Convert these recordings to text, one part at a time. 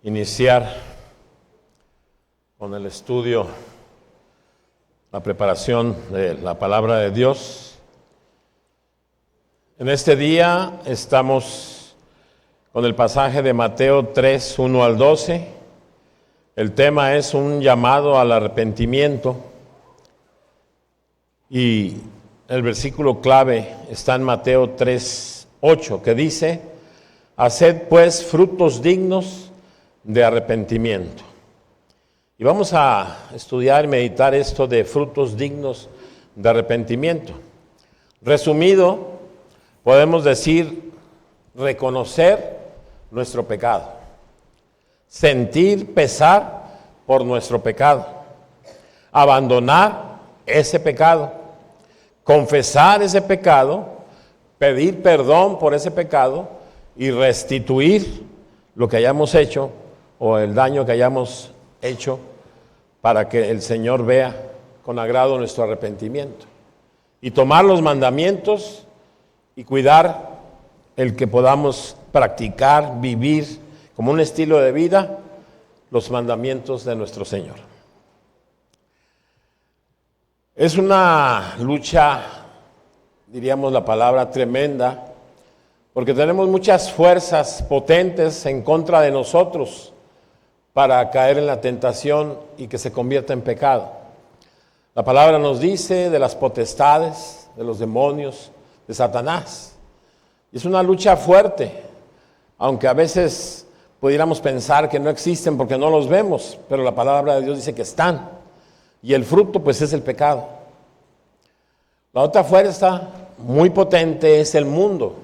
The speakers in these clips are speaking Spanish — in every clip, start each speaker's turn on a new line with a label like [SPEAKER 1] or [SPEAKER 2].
[SPEAKER 1] iniciar con el estudio, la preparación de la palabra de Dios. En este día estamos con el pasaje de Mateo 3, 1 al 12. El tema es un llamado al arrepentimiento y el versículo clave está en Mateo 3, 8, que dice: haced pues frutos dignos de arrepentimiento. Y vamos a estudiar y meditar esto de frutos dignos de arrepentimiento. Resumido, podemos decir reconocer nuestro pecado, sentir pesar por nuestro pecado, abandonar ese pecado, confesar ese pecado, pedir perdón por ese pecado y restituir lo que hayamos hecho o el daño que hayamos hecho, para que el Señor vea con agrado nuestro arrepentimiento y tomar los mandamientos y cuidar el que podamos practicar, vivir como un estilo de vida los mandamientos de nuestro Señor. Es una lucha, diríamos la palabra, tremenda, porque tenemos muchas fuerzas potentes en contra de nosotros para caer en la tentación y que se convierta en pecado. La palabra nos dice de las potestades, de los demonios, de Satanás. Y es una lucha fuerte, aunque a veces pudiéramos pensar que no existen porque no los vemos, pero la palabra de Dios dice que están. Y el fruto pues es el pecado. La otra fuerza muy potente es el mundo.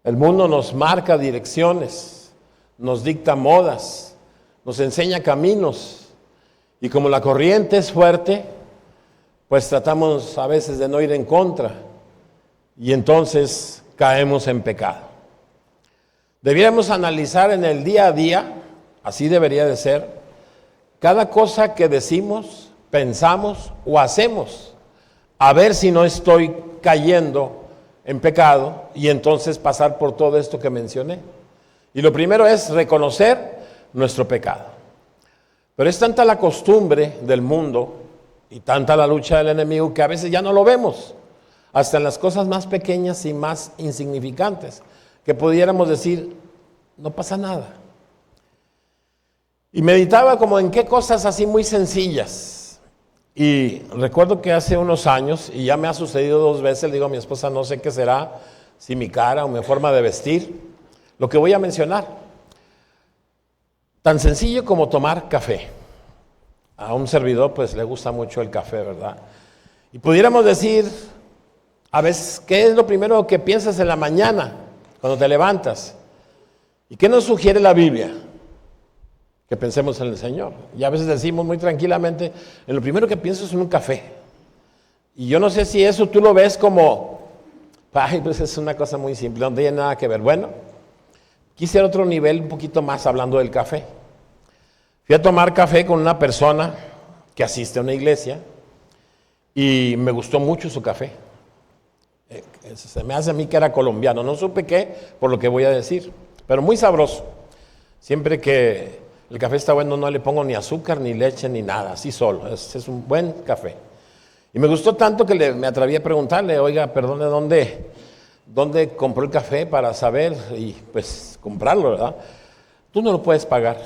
[SPEAKER 1] El mundo nos marca direcciones, nos dicta modas, nos enseña caminos, y como la corriente es fuerte, pues tratamos a veces de no ir en contra, y entonces caemos en pecado. Debiéramos analizar en el día a día, así debería de ser, cada cosa que decimos, pensamos o hacemos, a ver si no estoy cayendo en pecado, y entonces pasar por todo esto que mencioné. Y lo primero es reconocer nuestro pecado. Pero es tanta la costumbre del mundo y tanta la lucha del enemigo que a veces ya no lo vemos, hasta en las cosas más pequeñas y más insignificantes, que pudiéramos decir, no pasa nada. Y meditaba como en qué cosas así muy sencillas. Y recuerdo que hace unos años, y ya me ha sucedido 2 veces, le digo a mi esposa, no sé qué será, si mi cara o mi forma de vestir, lo que voy a mencionar. Tan sencillo como tomar café. A un servidor pues le gusta mucho el café, ¿verdad? Y pudiéramos decir, a veces, ¿qué es lo primero que piensas en la mañana cuando te levantas? ¿Y qué nos sugiere la Biblia? Que pensemos en el Señor. Y a veces decimos muy tranquilamente, lo primero que pienso es en un café. Y yo no sé si eso tú lo ves como, ay, pues es una cosa muy simple, no tiene nada que ver. Bueno, quise otro nivel un poquito más hablando del café. Fui a tomar café con una persona que asiste a una iglesia y me gustó mucho su café. Se me hace a mí que era colombiano, no supe qué, por lo que voy a decir, pero muy sabroso. Siempre que el café está bueno no le pongo ni azúcar, ni leche, ni nada, así solo, es un buen café. Y me gustó tanto que me atreví a preguntarle, oiga, perdón, ¿dónde compró el café para saber y pues comprarlo, verdad? Tú no lo puedes pagar.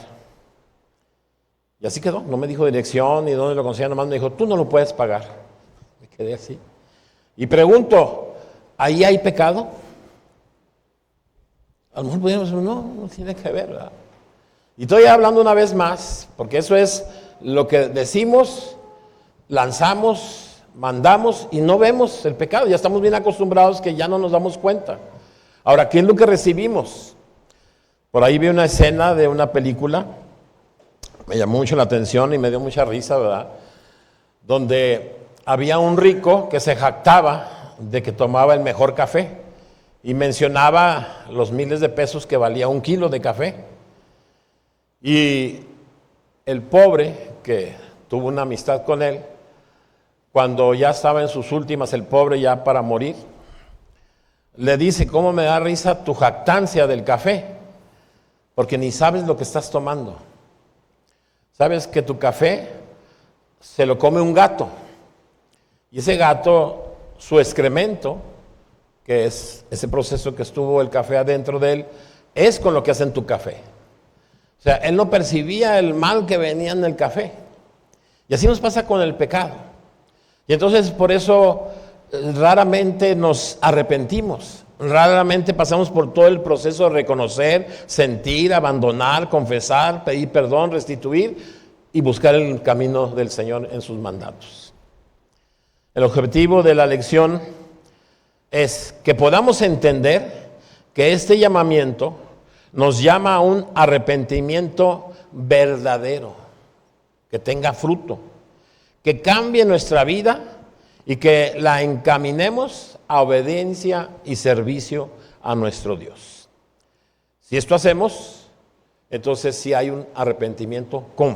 [SPEAKER 1] Y así quedó, no me dijo dirección ni dónde lo conseguía, nomás me dijo, tú no lo puedes pagar. Me quedé así. Y pregunto, ¿ahí hay pecado? A lo mejor podríamos decir, no tiene que ver, ¿verdad? Y estoy hablando una vez más, porque eso es lo que decimos, lanzamos, mandamos y no vemos el pecado. Ya estamos bien acostumbrados que ya no nos damos cuenta. Ahora, ¿qué es lo que recibimos? Por ahí vi una escena de una película, me llamó mucho la atención y me dio mucha risa, ¿verdad? Donde había un rico que se jactaba de que tomaba el mejor café y mencionaba los miles de pesos que valía 1 kilo de café. Y el pobre, que tuvo una amistad con él, cuando ya estaba en sus últimas, el pobre ya para morir, le dice, ¿cómo me da risa tu jactancia del café? porque ni sabes lo que estás tomando. Sabes que tu café se lo come un gato, y ese gato, su excremento, que es ese proceso que estuvo el café adentro de él, es con lo que hacen tu café. O sea, él no percibía el mal que venía en el café. Y así nos pasa con el pecado. Y entonces por eso raramente nos arrepentimos. Raramente pasamos por todo el proceso de reconocer, sentir, abandonar, confesar, pedir perdón, restituir y buscar el camino del Señor en sus mandatos. El objetivo de la lección es que podamos entender que este llamamiento nos llama a un arrepentimiento verdadero, que tenga fruto, que cambie nuestra vida y que la encaminemos a obediencia y servicio a nuestro Dios. Si esto hacemos, entonces sí hay un arrepentimiento con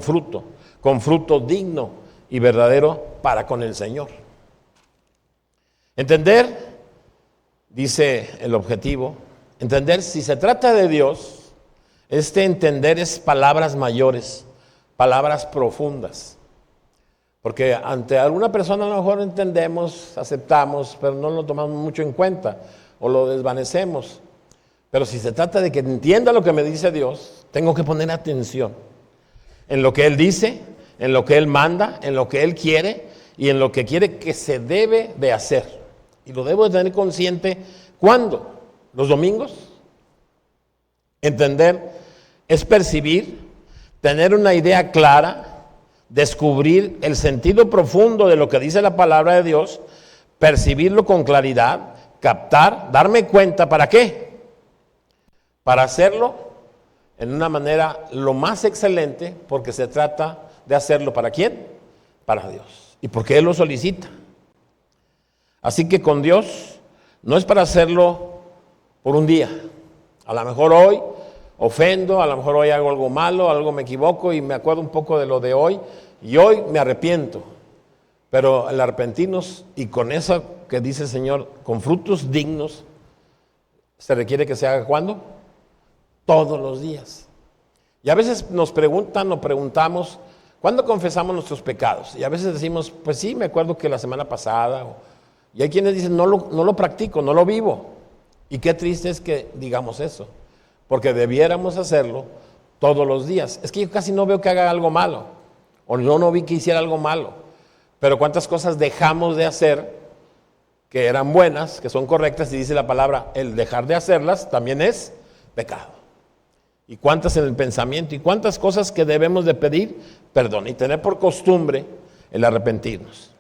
[SPEAKER 1] fruto digno y verdadero para con el Señor. Entender, dice el objetivo, entender si se trata de Dios, este entender es palabras mayores, palabras profundas. Porque ante alguna persona a lo mejor entendemos, aceptamos, pero no lo tomamos mucho en cuenta o lo desvanecemos. Pero si se trata de que entienda lo que me dice Dios, tengo que poner atención en lo que Él dice, en lo que Él manda, en lo que Él quiere y en lo que quiere que se debe de hacer. Y lo debo de tener consciente, ¿cuándo? ¿Los domingos? Entender es percibir, tener una idea clara, descubrir el sentido profundo de lo que dice la palabra de Dios, percibirlo con claridad, captar, darme cuenta, ¿para qué? Para hacerlo en una manera lo más excelente, porque se trata de hacerlo ¿para quién? Para Dios. Y porque Él lo solicita. Así que con Dios no es para hacerlo por un día. A lo mejor hoy ofendo, a lo mejor hoy hago algo malo, algo me equivoco y me acuerdo un poco de lo de hoy y hoy me arrepiento. Pero el arrepentirnos y con eso que dice el Señor, con frutos dignos, se requiere que se haga ¿cuándo? Todos los días. Y a veces nos preguntan o preguntamos, ¿cuándo confesamos nuestros pecados? Y a veces decimos, pues sí, me acuerdo que la semana pasada. Y hay quienes dicen, no lo practico, no lo vivo. Y qué triste es que digamos eso, porque debiéramos hacerlo todos los días. Es que yo casi no veo que haga algo malo, o no vi que hiciera algo malo. Pero cuántas cosas dejamos de hacer que eran buenas, que son correctas, y dice la palabra, el dejar de hacerlas también es pecado. Y cuántas en el pensamiento, y cuántas cosas que debemos de pedir perdón, y tener por costumbre el arrepentirnos.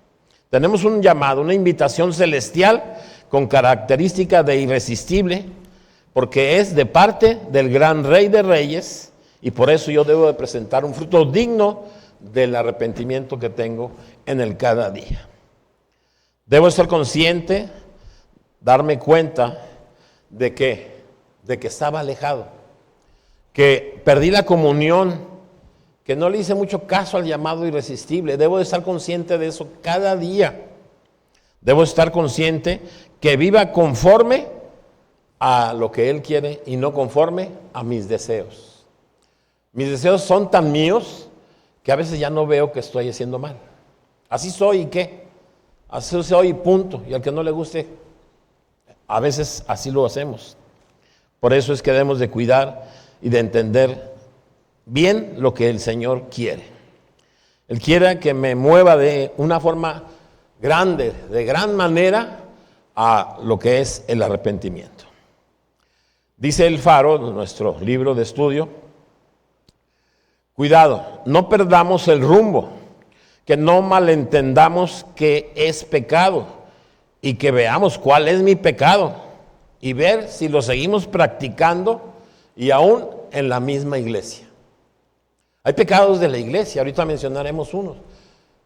[SPEAKER 1] Tenemos un llamado, una invitación celestial con característica de irresistible, porque es de parte del gran Rey de Reyes, y por eso yo debo de presentar un fruto digno del arrepentimiento que tengo en el cada día. Debo ser consciente, darme cuenta de que estaba alejado, que perdí la comunión, que no le hice mucho caso al llamado irresistible. Debo de estar consciente de eso cada día. Debo estar consciente que viva conforme a lo que Él quiere y no conforme a mis deseos. Mis deseos son tan míos que a veces ya no veo que estoy haciendo mal. Así soy y qué. Así soy y punto. Y al que no le guste, a veces así lo hacemos. Por eso es que debemos de cuidar y de entender bien lo que el Señor quiere. Él quiere que me mueva de una forma grande, de gran manera, a lo que es el arrepentimiento. Dice el Faro, nuestro libro de estudio, cuidado, no perdamos el rumbo, que no malentendamos que es pecado y que veamos cuál es mi pecado y ver si lo seguimos practicando y aún en la misma iglesia. Hay pecados de la iglesia, ahorita mencionaremos unos,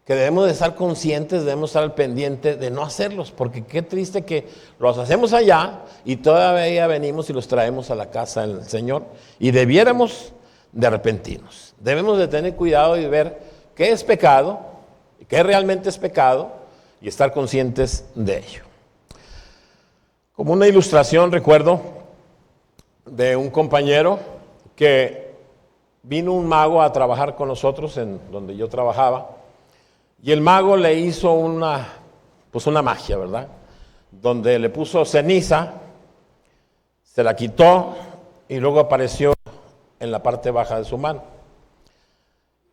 [SPEAKER 1] que debemos de estar conscientes, debemos estar al pendiente de no hacerlos, porque qué triste que los hacemos allá y todavía venimos y los traemos a la casa del Señor y debiéramos de arrepentirnos. Debemos de tener cuidado y ver qué es pecado, qué realmente es pecado y estar conscientes de ello. Como una ilustración recuerdo de un compañero que vino un mago a trabajar con nosotros en donde yo trabajaba, y el mago le hizo una magia, ¿verdad? Donde le puso ceniza, se la quitó y luego apareció en la parte baja de su mano.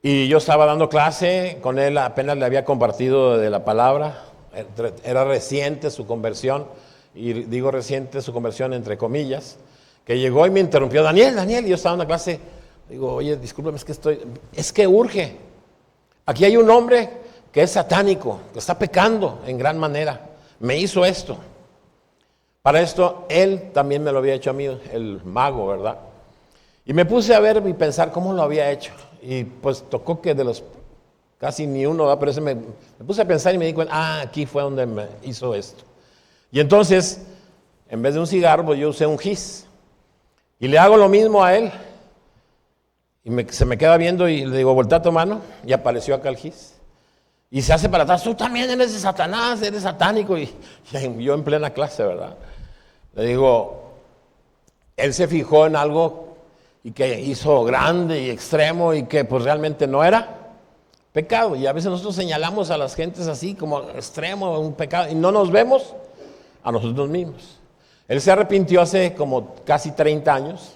[SPEAKER 1] Y yo estaba dando clase con él, apenas le había compartido de la palabra, era reciente su conversión, y digo reciente su conversión entre comillas, que llegó y me interrumpió, Daniel, y yo estaba en una clase, digo, oye, discúlpame, es que urge. Aquí hay un hombre que es satánico, que está pecando en gran manera, me hizo esto. Para esto, él también me lo había hecho a mí, el mago, ¿verdad? Y me puse a ver y pensar cómo lo había hecho. Y pues tocó que de los casi ni uno, ¿verdad? Pero ese me puse a pensar y me di cuenta, aquí fue donde me hizo esto. Y entonces, en vez de un cigarro, pues yo usé un gis. Y le hago lo mismo a él. Y se me queda viendo y le digo, voltea tu mano. Y apareció acá el gis. Y se hace para atrás, tú también eres de Satanás, eres satánico. Y yo en plena clase, ¿verdad? Le digo, él se fijó en algo y que hizo grande y extremo y que pues realmente no era pecado. Y a veces nosotros señalamos a las gentes así como extremo, un pecado, y no nos vemos a nosotros mismos. Él se arrepintió hace como casi 30 años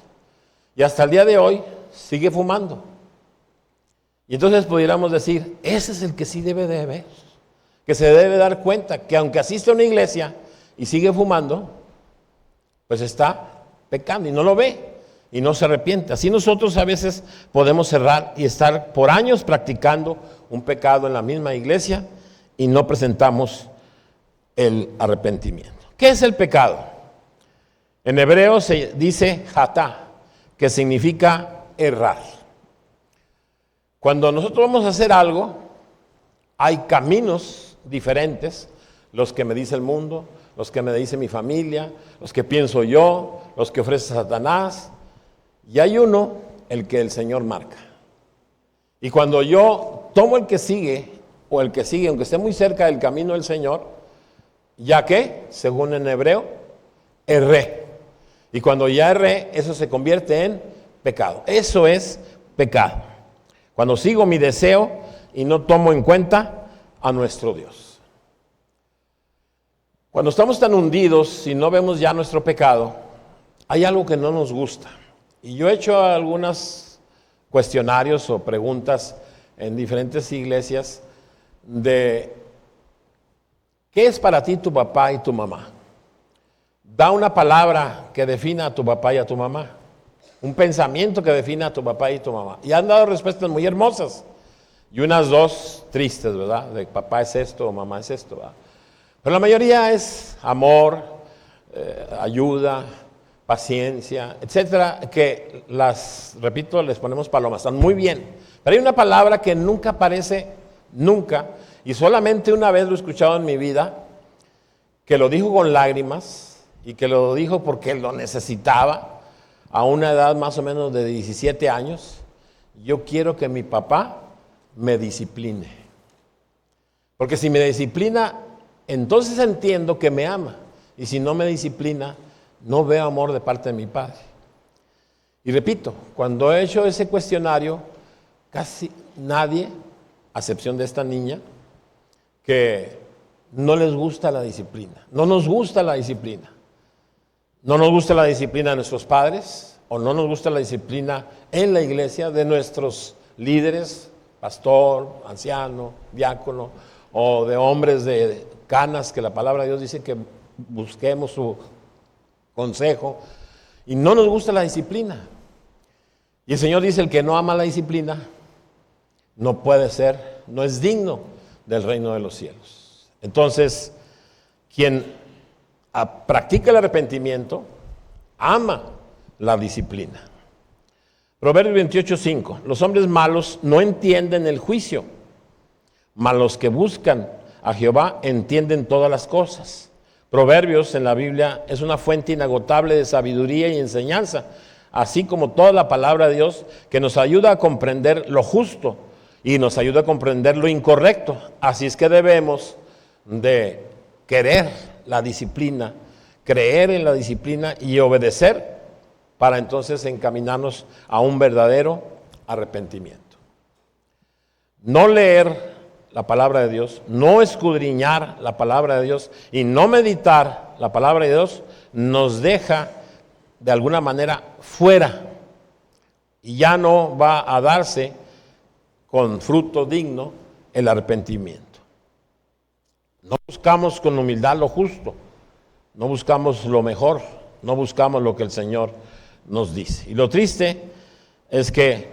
[SPEAKER 1] y hasta el día de hoy sigue fumando. Y entonces pudiéramos decir, ese es el que sí debe de ver, que se debe dar cuenta que aunque asiste a una iglesia y sigue fumando, pues está pecando y no lo ve y no se arrepiente. Así nosotros a veces podemos cerrar y estar por años practicando un pecado en la misma iglesia y no presentamos el arrepentimiento. ¿Qué es el pecado? En hebreo se dice hatá, que significa errar. Cuando nosotros vamos a hacer algo, hay caminos diferentes, los que me dice el mundo, los que me dice mi familia, los que pienso yo, los que ofrece Satanás, y hay uno, el que el Señor marca. Y cuando yo tomo el que sigue, o el que sigue, aunque esté muy cerca del camino del Señor, ya que, según en hebreo, erré. Y cuando ya erré, eso se convierte en pecado. Eso es pecado. Cuando sigo mi deseo y no tomo en cuenta a nuestro Dios. Cuando estamos tan hundidos y no vemos ya nuestro pecado, hay algo que no nos gusta. Y yo he hecho algunos cuestionarios o preguntas en diferentes iglesias de ¿qué es para ti tu papá y tu mamá? Da una palabra que defina a tu papá y a tu mamá. Un pensamiento que defina a tu papá y tu mamá. Y han dado respuestas muy hermosas. Y unas dos tristes, ¿verdad? De papá es esto o mamá es esto, ¿verdad? Pero la mayoría es amor, ayuda, paciencia, etcétera, que repito, les ponemos palomas, están muy bien. Pero hay una palabra que nunca aparece, nunca, y solamente una vez lo he escuchado en mi vida, que lo dijo con lágrimas, y que lo dijo porque lo necesitaba, a una edad más o menos de 17 años, yo quiero que mi papá me discipline. Porque si me disciplina, entonces entiendo que me ama. Y si no me disciplina, no veo amor de parte de mi padre. Y repito, cuando he hecho ese cuestionario, casi nadie, a excepción de esta niña, que no les gusta la disciplina. No nos gusta la disciplina. No nos gusta la disciplina de nuestros padres, o no nos gusta la disciplina en la iglesia de nuestros líderes, pastor, anciano, diácono, o de hombres de canas, que la palabra de Dios dice que busquemos su consejo, y no nos gusta la disciplina. Y el Señor dice, el que no ama la disciplina, no puede ser, no es digno del reino de los cielos. Entonces, quien practica el arrepentimiento, ama la disciplina. Proverbios 28:5, los hombres malos no entienden el juicio, mas los que buscan a Jehová entienden todas las cosas. Proverbios en la Biblia es una fuente inagotable de sabiduría y enseñanza, así como toda la palabra de Dios que nos ayuda a comprender lo justo y nos ayuda a comprender lo incorrecto. Así es que debemos de querer la disciplina, creer en la disciplina y obedecer para entonces encaminarnos a un verdadero arrepentimiento. No leer la palabra de Dios, no escudriñar la palabra de Dios y no meditar la palabra de Dios nos deja de alguna manera fuera y ya no va a darse con fruto digno el arrepentimiento. No buscamos con humildad lo justo, no buscamos lo mejor, no buscamos lo que el Señor nos dice. Y lo triste es que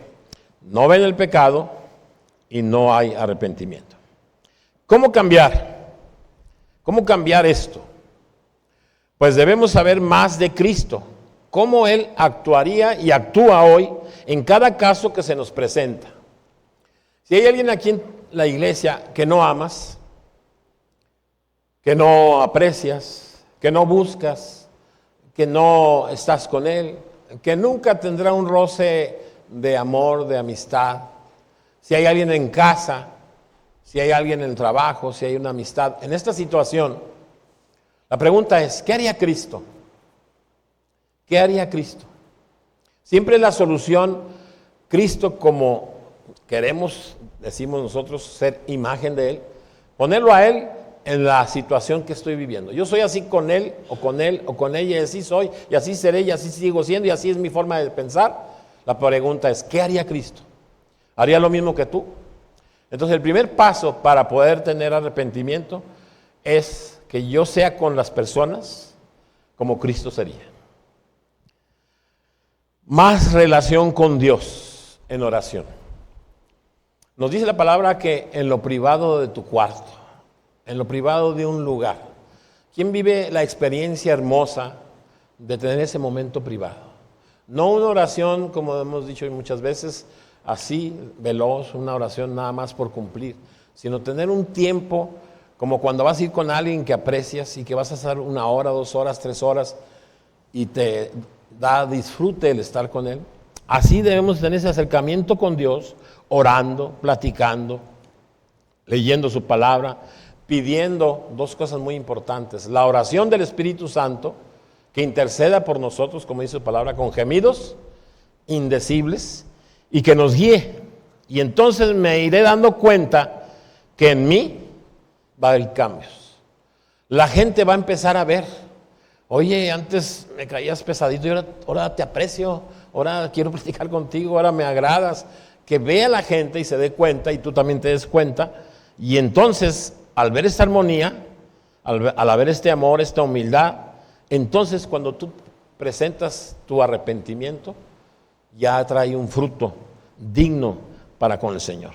[SPEAKER 1] no ven el pecado y no hay arrepentimiento. ¿Cómo cambiar? ¿Cómo cambiar esto? Pues debemos saber más de Cristo, cómo Él actuaría y actúa hoy en cada caso que se nos presenta. Si hay alguien aquí en la iglesia que no amas, que no aprecias, que no buscas, que no estás con Él, que nunca tendrá un roce de amor, de amistad. Si hay alguien en casa, si hay alguien en el trabajo, si hay una amistad. En esta situación, la pregunta es, ¿qué haría Cristo? ¿Qué haría Cristo? Siempre la solución, Cristo como queremos, decimos nosotros, ser imagen de Él, ponerlo a Él en la situación que estoy viviendo. Yo soy así con Él o con ella, y así soy, y así seré, y así sigo siendo, y así es mi forma de pensar. La pregunta es, ¿qué haría Cristo? ¿Haría lo mismo que tú? Entonces el primer paso para poder tener arrepentimiento es que yo sea con las personas como Cristo sería. Más relación con Dios en oración. Nos dice la palabra que en lo privado de tu cuarto, en lo privado de un lugar. ¿Quién vive la experiencia hermosa de tener ese momento privado? No una oración, como hemos dicho muchas veces, así, veloz, una oración nada más por cumplir, sino tener un tiempo, como cuando vas a ir con alguien que aprecias y que vas a estar 1 hora, 2 horas, 3 horas, y te da disfrute el estar con Él. Así debemos tener ese acercamiento con Dios, orando, platicando, leyendo su palabra, pidiendo 2 cosas muy importantes. La oración del Espíritu Santo, que interceda por nosotros, como dice su palabra, con gemidos indecibles, y que nos guíe. Y entonces me iré dando cuenta que en mí va a haber cambios. La gente va a empezar a ver, oye, antes me caías pesadito y ahora te aprecio, ahora quiero platicar contigo, ahora me agradas. Que vea la gente y se dé cuenta, y tú también te des cuenta, y entonces al ver esta armonía, al ver este amor, esta humildad, entonces cuando tú presentas tu arrepentimiento, ya trae un fruto digno para con el Señor.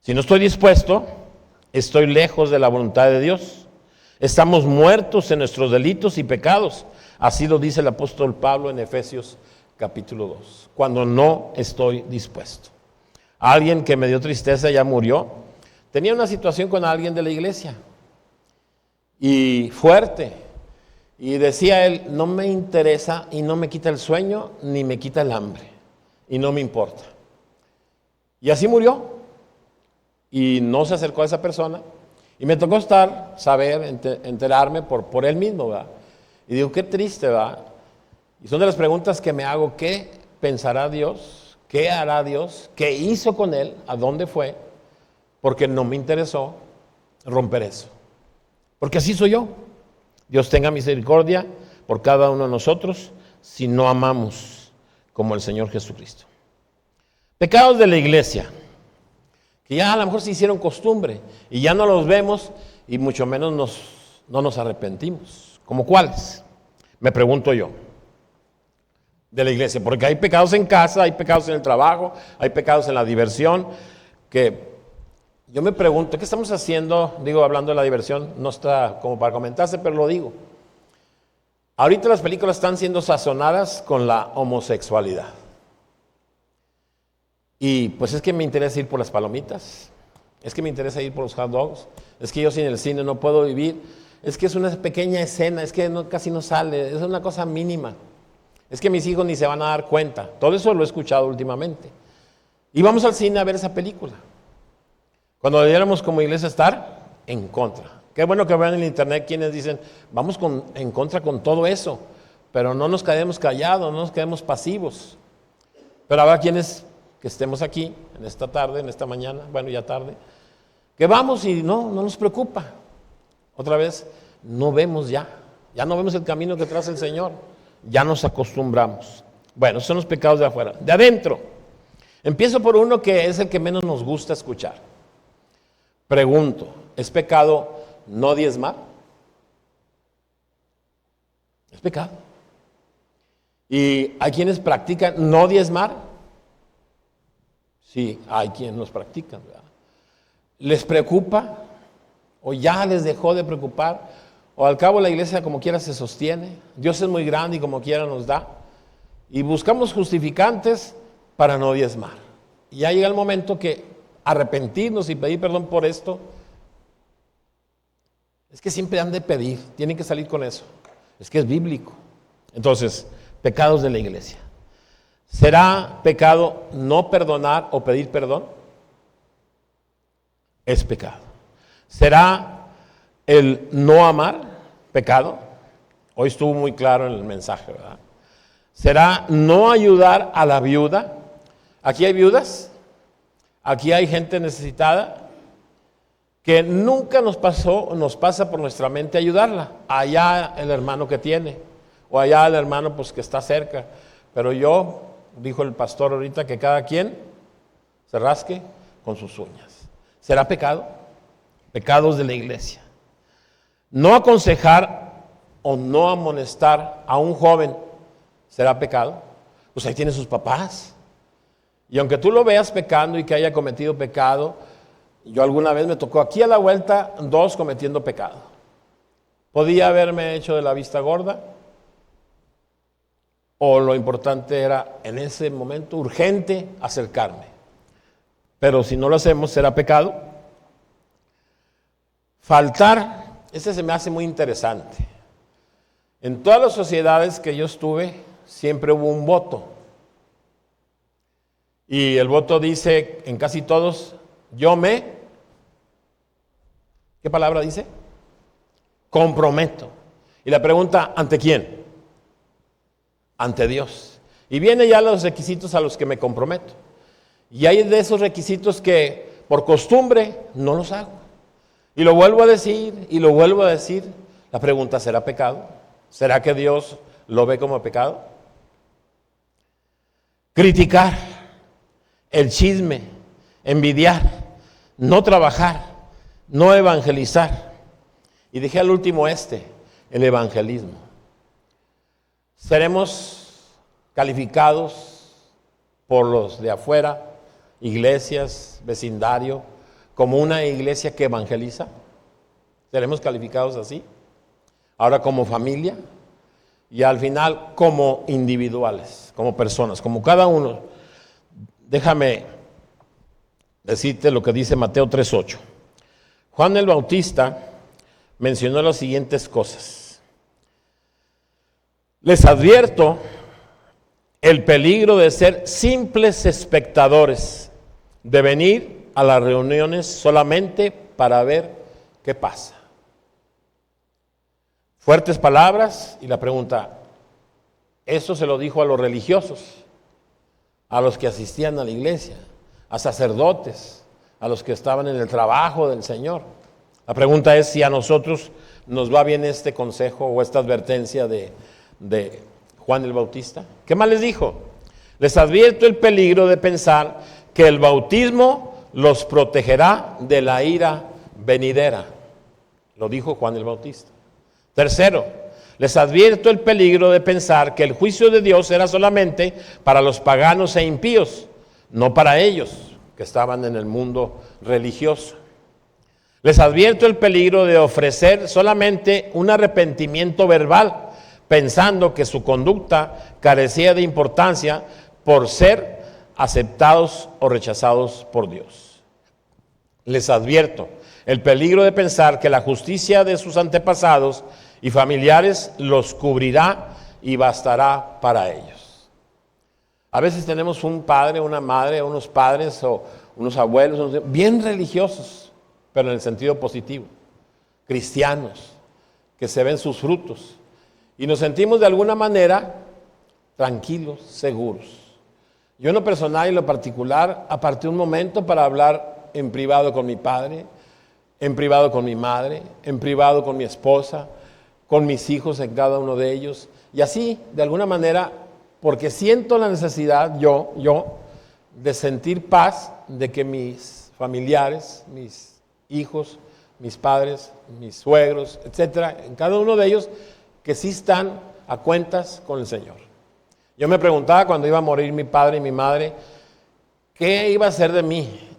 [SPEAKER 1] Si no estoy dispuesto, estoy lejos de la voluntad de Dios. Estamos muertos en nuestros delitos y pecados. Así lo dice el apóstol Pablo en Efesios capítulo 2. Cuando no estoy dispuesto. Alguien que me dio tristeza ya murió. Tenía una situación con alguien de la iglesia. Y fuerte. Y decía él, no me interesa y no me quita el sueño ni me quita el hambre. Y no me importa. Y así murió. Y no se acercó a esa persona. Y me tocó enterarme por él mismo, ¿verdad? Y digo, qué triste, ¿verdad? Y son de las preguntas que me hago, ¿qué pensará Dios? ¿Qué hará Dios? ¿Qué hizo con él? ¿A dónde fue? Porque no me interesó romper eso. Porque así soy yo. Dios tenga misericordia por cada uno de nosotros si no amamos como el Señor Jesucristo. Pecados de la iglesia, que ya a lo mejor se hicieron costumbre y ya no los vemos y mucho menos no nos arrepentimos. ¿Como cuáles? Me pregunto yo. De la iglesia, porque hay pecados en casa, hay pecados en el trabajo, hay pecados en la diversión, que yo me pregunto, ¿qué estamos haciendo? Digo, hablando de la diversión, no está como para comentarse, pero lo digo. Ahorita las películas están siendo sazonadas con la homosexualidad. Y pues es que me interesa ir por las palomitas, es que me interesa ir por los hot dogs, es que yo sin el cine no puedo vivir, es que es una pequeña escena, es que casi no sale, es una cosa mínima. Es que mis hijos ni se van a dar cuenta. Todo eso lo he escuchado últimamente. Y vamos al cine a ver esa película. Cuando debiéramos como iglesia estar en contra. Qué bueno que vean en el internet quienes dicen, vamos en contra con todo eso. pero no nos quedemos callados, no nos quedemos pasivos. Pero habrá quienes que estemos aquí en esta tarde, en esta mañana, bueno, ya tarde, que vamos y no nos preocupa. Otra vez, no vemos ya no vemos el camino que traza el Señor, ya nos acostumbramos. Bueno, esos son los pecados de afuera. De adentro, empiezo por uno que es el que menos nos gusta escuchar. Pregunto, ¿es pecado no diezmar? Es pecado. ¿Y hay quienes practican no diezmar? Sí, hay quienes los practican, ¿verdad? ¿Les preocupa? ¿O ya les dejó de preocupar? ¿O al cabo la iglesia como quiera se sostiene? Dios es muy grande y como quiera nos da. Y buscamos justificantes para no diezmar. Y ya llega el momento que arrepentirnos y pedir perdón por esto, es que siempre han de pedir, tienen que salir con eso. Es que es bíblico. Entonces, pecados de la iglesia. ¿Será pecado no perdonar o pedir perdón? Es pecado. ¿Será el no amar pecado? Hoy estuvo muy claro en el mensaje, ¿verdad? ¿Será no ayudar a la viuda? Aquí hay viudas, aquí hay gente necesitada que nunca nos pasa por nuestra mente ayudarla. Allá el hermano que tiene, o allá el hermano pues que está cerca. Pero yo, dijo el pastor ahorita, que cada quien se rasque con sus uñas. ¿Será pecado? Pecados de la iglesia. No aconsejar o no amonestar a un joven, ¿será pecado? Pues ahí tiene sus papás. Y aunque tú lo veas pecando y que haya cometido pecado, yo alguna vez me tocó aquí a la vuelta 2 cometiendo pecado. Podía haberme hecho de la vista gorda, o lo importante era en ese momento urgente acercarme. Pero si no lo hacemos, ¿será pecado? Faltar, ese se me hace muy interesante. En todas las sociedades que yo estuve, siempre hubo un voto. Y el voto dice en casi todos, ¿qué palabra dice? Comprometo. Y la pregunta, ¿ante quién? Ante Dios. Y vienen ya los requisitos a los que me comprometo. Y hay de esos requisitos que por costumbre no los hago. Y lo vuelvo a decir y lo vuelvo a decir. La pregunta, ¿será pecado? ¿Será que Dios lo ve como pecado? Criticar, el chisme, envidiar, no trabajar, no evangelizar. Y dejé al último el evangelismo. ¿Seremos calificados por los de afuera, iglesias, vecindario, como una iglesia que evangeliza? ¿Seremos calificados así? Ahora como familia y al final como individuales, como personas, como cada uno. Déjame decirte lo que dice Mateo 3:8. Juan el Bautista mencionó las siguientes cosas. Les advierto el peligro de ser simples espectadores, de venir a las reuniones solamente para ver qué pasa. Fuertes palabras y la pregunta, eso se lo dijo a los religiosos, a los que asistían a la iglesia, a sacerdotes, a los que estaban en el trabajo del Señor. La pregunta es si a nosotros nos va bien este consejo o esta advertencia de Juan el Bautista. ¿Qué más les dijo? Les advierto el peligro de pensar que el bautismo los protegerá de la ira venidera. Lo dijo Juan el Bautista. Tercero, les advierto el peligro de pensar que el juicio de Dios era solamente para los paganos e impíos, no para ellos que estaban en el mundo religioso. Les advierto el peligro de ofrecer solamente un arrepentimiento verbal, pensando que su conducta carecía de importancia por ser aceptados o rechazados por Dios. Les advierto el peligro de pensar que la justicia de sus antepasados y familiares los cubrirá y bastará para ellos. A veces tenemos un padre, una madre, unos padres o unos abuelos bien religiosos, pero en el sentido positivo, cristianos, que se ven sus frutos. y nos sentimos de alguna manera tranquilos, seguros. Yo en lo personal y en lo particular aparté un momento para hablar en privado con mi padre, en privado con mi madre, en privado con mi esposa, con mis hijos en cada uno de ellos. Y así, de alguna manera, porque siento la necesidad, yo, de sentir paz, de que mis familiares, mis hijos, mis padres, mis suegros, etcétera, en cada uno de ellos, que sí están a cuentas con el Señor. Yo me preguntaba cuando iba a morir mi padre y mi madre, ¿qué iba a ser de mí?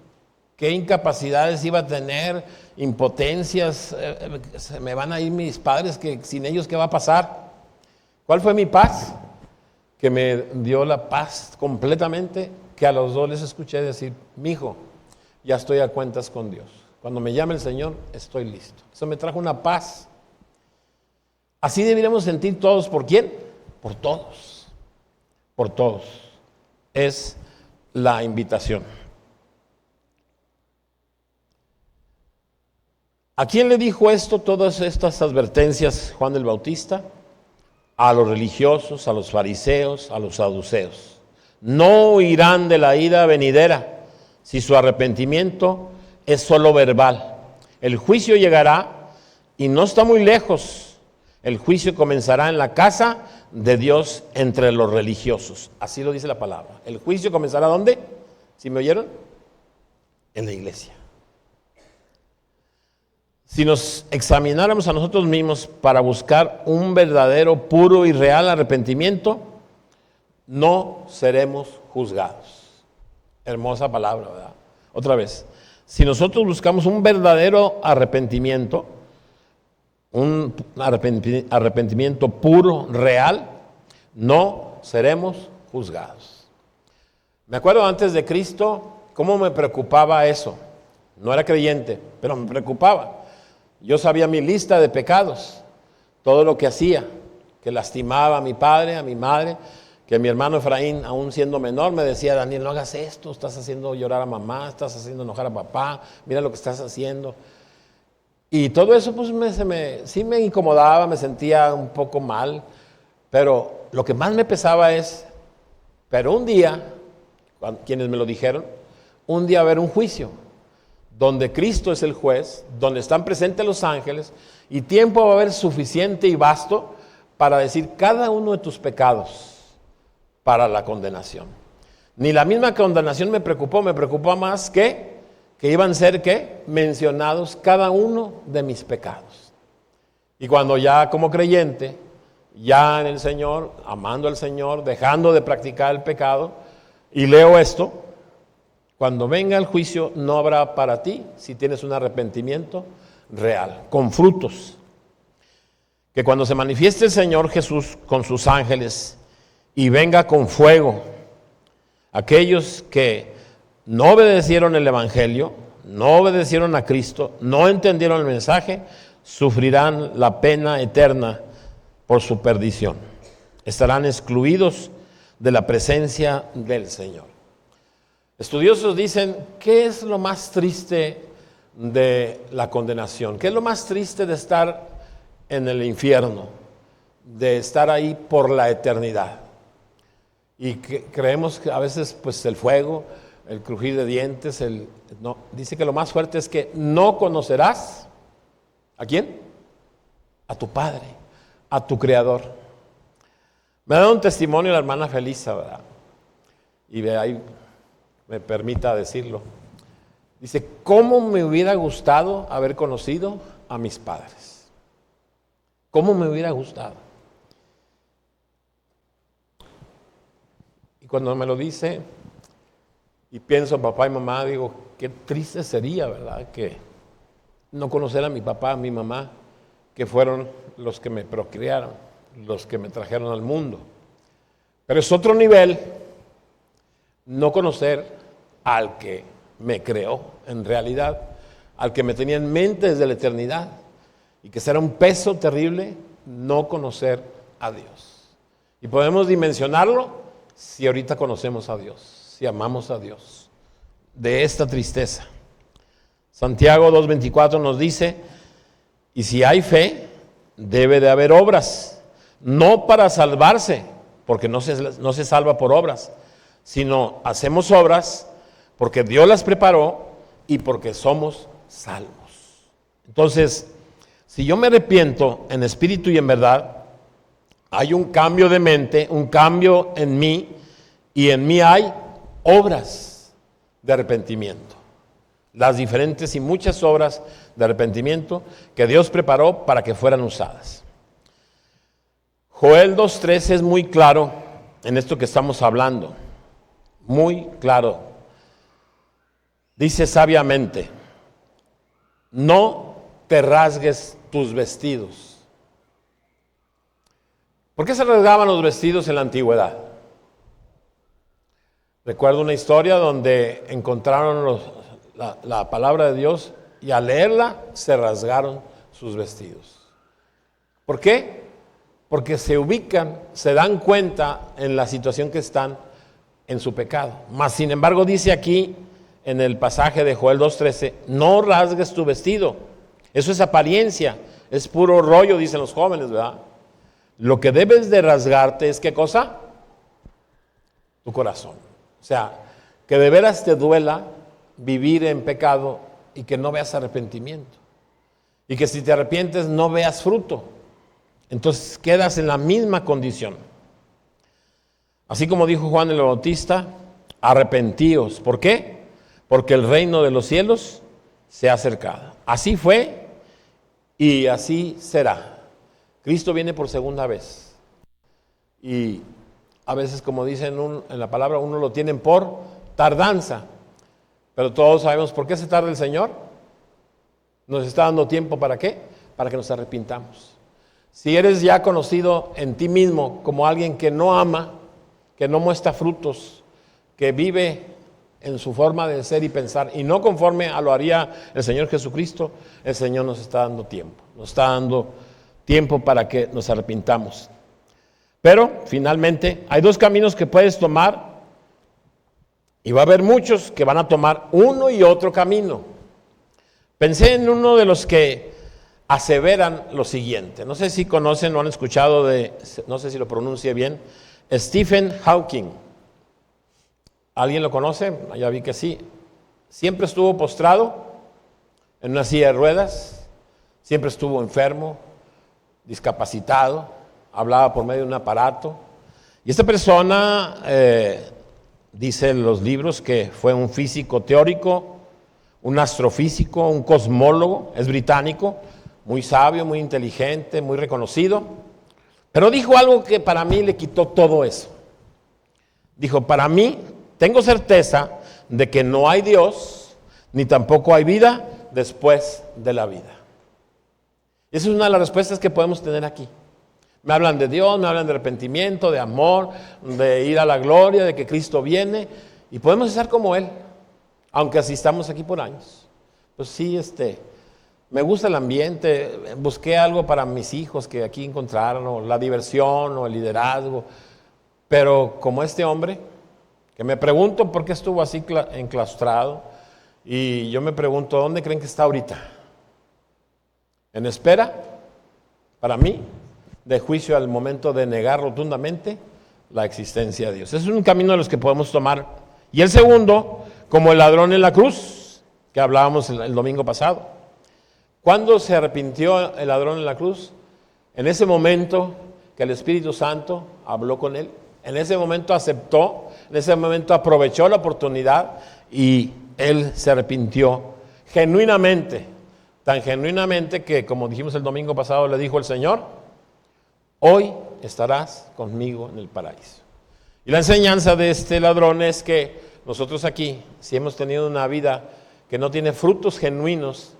[SPEAKER 1] ¿Qué incapacidades iba a tener? Impotencias, se me van a ir mis padres, que sin ellos ¿qué va a pasar? ¿Cuál fue mi paz? Que me dio la paz completamente, que a los dos les escuché decir, mijo, ya estoy a cuentas con Dios. Cuando me llame el Señor, estoy listo. Eso me trajo una paz. Así deberíamos sentir todos. ¿Por quién? Por todos. Por todos. Es la invitación. ¿A quién le dijo esto, todas estas advertencias, Juan el Bautista? A los religiosos, a los fariseos, a los saduceos. No huirán de la ira venidera si su arrepentimiento es solo verbal. El juicio llegará y no está muy lejos. El juicio comenzará en la casa de Dios entre los religiosos. Así lo dice la palabra. El juicio comenzará ¿dónde? ¿Sí me oyeron? En la iglesia. Si nos examináramos a nosotros mismos para buscar un verdadero, puro y real arrepentimiento, no seremos juzgados. Hermosa palabra, ¿verdad? Otra vez, si nosotros buscamos un verdadero arrepentimiento, un arrepentimiento puro, real, no seremos juzgados. Me acuerdo antes de Cristo, cómo me preocupaba eso. No era creyente, pero me preocupaba. Yo sabía mi lista de pecados, todo lo que hacía, que lastimaba a mi padre, a mi madre, que mi hermano Efraín, aún siendo menor, me decía, Daniel, no hagas esto, estás haciendo llorar a mamá, estás haciendo enojar a papá, mira lo que estás haciendo. Y todo eso pues sí me incomodaba, me sentía un poco mal, pero lo que más me pesaba es, pero un día, quienes me lo dijeron, un día va a haber un juicio, donde Cristo es el juez, donde están presentes los ángeles, y tiempo va a haber suficiente y vasto para decir cada uno de tus pecados para la condenación. Ni la misma condenación me preocupó más que iban a ser ¿qué? Mencionados cada uno de mis pecados. Y cuando ya como creyente, ya en el Señor, amando al Señor, dejando de practicar el pecado, y leo esto, cuando venga el juicio no habrá para ti si tienes un arrepentimiento real, con frutos. Que cuando se manifieste el Señor Jesús con sus ángeles y venga con fuego, aquellos que no obedecieron el Evangelio, no obedecieron a Cristo, no entendieron el mensaje, sufrirán la pena eterna por su perdición. Estarán excluidos de la presencia del Señor. Estudiosos dicen, ¿qué es lo más triste de la condenación? ¿Qué es lo más triste de estar en el infierno? De estar ahí por la eternidad. Y creemos que a veces pues el fuego, el crujir de dientes, no, dice que lo más fuerte es que no conocerás ¿a quién? A tu Padre, a tu Creador. Me ha dado un testimonio la hermana Felisa, ¿verdad? Y de ahí me permita decirlo. Dice, ¿cómo me hubiera gustado haber conocido a mis padres? ¿Cómo me hubiera gustado? Y cuando me lo dice y pienso en papá y mamá, digo, qué triste sería, ¿verdad? Que no conocer a mi papá, a mi mamá, que fueron los que me procrearon, los que me trajeron al mundo. Pero es otro nivel no conocer al que me creó en realidad, al que me tenía en mente desde la eternidad, y que será un peso terrible no conocer a Dios. Y podemos dimensionarlo si ahorita conocemos a Dios, si amamos a Dios, de esta tristeza. Santiago 2:24 nos dice, y si hay fe, debe de haber obras, no para salvarse, porque no se salva por obras, sino hacemos obras porque Dios las preparó y porque somos salvos. Entonces, si yo me arrepiento en espíritu y en verdad, hay un cambio de mente, un cambio en mí, y en mí hay obras de arrepentimiento. Las diferentes y muchas obras de arrepentimiento que Dios preparó para que fueran usadas. Joel 2:3 es muy claro en esto que estamos hablando. Muy claro. Dice sabiamente: no te rasgues tus vestidos. ¿Por qué se rasgaban los vestidos en la antigüedad? Recuerdo una historia donde encontraron la palabra de Dios y al leerla se rasgaron sus vestidos. ¿Por qué? Porque se ubican, se dan cuenta en la situación que están en su pecado. Mas sin embargo dice aquí en el pasaje de Joel 2:13, no rasgues tu vestido. Eso es apariencia, es puro rollo, dicen los jóvenes, ¿verdad? Lo que debes de rasgarte es ¿qué cosa? Tu corazón. O sea, que de veras te duela vivir en pecado y que no veas arrepentimiento. Y que si te arrepientes no veas fruto. Entonces quedas en la misma condición. Así como dijo Juan el Bautista, arrepentíos. ¿Por qué? Porque el reino de los cielos se ha acercado. Así fue y así será. Cristo viene por segunda vez. Y a veces, como dicen en la palabra, uno lo tienen por tardanza. Pero todos sabemos por qué se tarda el Señor. Nos está dando tiempo, ¿para qué? Para que nos arrepintamos. Si eres ya conocido en ti mismo como alguien que no ama, que no muestra frutos, que vive en su forma de ser y pensar, y no conforme a lo haría el Señor Jesucristo, el Señor nos está dando tiempo. Nos está dando tiempo para que nos arrepintamos. Pero, finalmente, hay dos caminos que puedes tomar, y va a haber muchos que van a tomar uno y otro camino. Pensé en uno de los que aseveran lo siguiente. No sé si conocen o han escuchado no sé si lo pronuncie bien, Stephen Hawking. ¿Alguien lo conoce? Ya vi que sí. Siempre estuvo postrado en una silla de ruedas, siempre estuvo enfermo, discapacitado, hablaba por medio de un aparato. Y esta persona, dice en los libros que fue un físico teórico, un astrofísico, un cosmólogo, es británico, muy sabio, muy inteligente, muy reconocido, pero dijo algo que para mí le quitó todo eso. Dijo, para mí, tengo certeza de que no hay Dios, ni tampoco hay vida después de la vida. Esa es una de las respuestas que podemos tener aquí. Me hablan de Dios, me hablan de arrepentimiento, de amor, de ir a la gloria, de que Cristo viene, y podemos estar como Él, aunque asistamos aquí por años. Pues sí, me gusta el ambiente, busqué algo para mis hijos que aquí encontraron, o la diversión, o el liderazgo, pero como este hombre, que me pregunto por qué estuvo así enclaustrado, y yo me pregunto, ¿dónde creen que está ahorita? ¿En espera? Para mí, de juicio al momento de negar rotundamente la existencia de Dios. Ese es un camino de los que podemos tomar. Y el segundo, como el ladrón en la cruz, que hablábamos el domingo pasado. ¿Cuándo se arrepintió el ladrón en la cruz? En ese momento que el Espíritu Santo habló con él. En ese momento aceptó, en ese momento aprovechó la oportunidad y él se arrepintió genuinamente. Tan genuinamente que, como dijimos el domingo pasado, le dijo el Señor, hoy estarás conmigo en el paraíso. Y la enseñanza de este ladrón es que nosotros aquí, si hemos tenido una vida que no tiene frutos genuinos,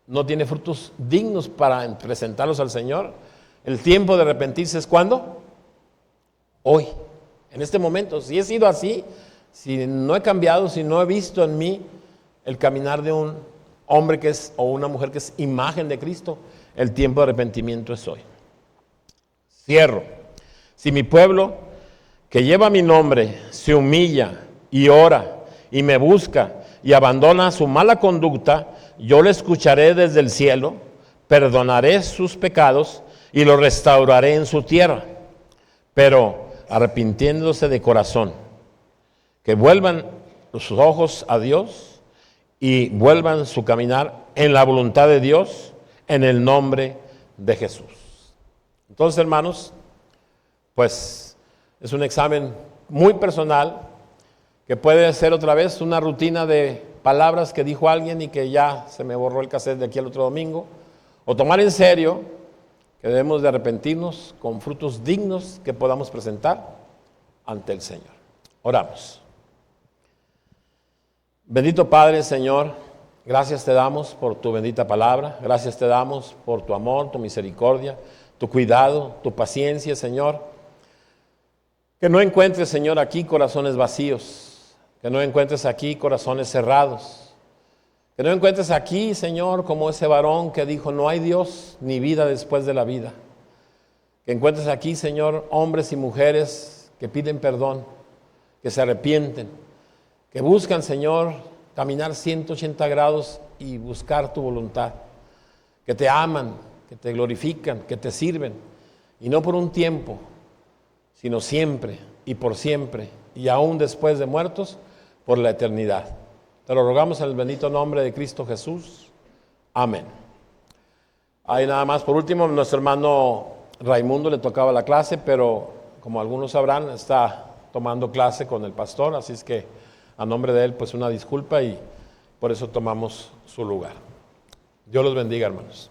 [SPEAKER 1] no tiene frutos dignos para presentarlos al Señor, el tiempo de arrepentirse es ¿cuándo? Hoy, en este momento. Si he sido así, si no he cambiado, si no he visto en mí el caminar de un hombre que es, o una mujer que es imagen de Cristo, el tiempo de arrepentimiento es hoy. Cierro. Si mi pueblo, que lleva mi nombre, se humilla y ora y me busca y abandona su mala conducta, yo le escucharé desde el cielo, perdonaré sus pecados y los restauraré en su tierra, pero arrepintiéndose de corazón, que vuelvan sus ojos a Dios y vuelvan su caminar en la voluntad de Dios, en el nombre de Jesús. Entonces, hermanos, pues es un examen muy personal que puede ser otra vez una rutina de palabras que dijo alguien y que ya se me borró el cassette de aquí al otro domingo, o tomar en serio que debemos de arrepentirnos con frutos dignos que podamos presentar ante el Señor. Oramos. Bendito Padre, Señor, gracias te damos por tu bendita palabra, gracias te damos por tu amor, tu misericordia, tu cuidado, tu paciencia, Señor. Que no encuentres, Señor, aquí corazones vacíos, que no encuentres aquí corazones cerrados, que no encuentres aquí, Señor, como ese varón que dijo, no hay Dios ni vida después de la vida. Que encuentres aquí, Señor, hombres y mujeres que piden perdón, que se arrepienten, que buscan, Señor, caminar 180 grados y buscar tu voluntad, que te aman, que te glorifican, que te sirven, y no por un tiempo, sino siempre y por siempre, y aún después de muertos, por la eternidad. Te lo rogamos en el bendito nombre de Cristo Jesús. Amén. Ahí nada más, por último, nuestro hermano Raimundo le tocaba la clase, pero como algunos sabrán, está tomando clase con el pastor, así es que a nombre de él, pues una disculpa y por eso tomamos su lugar. Dios los bendiga, hermanos.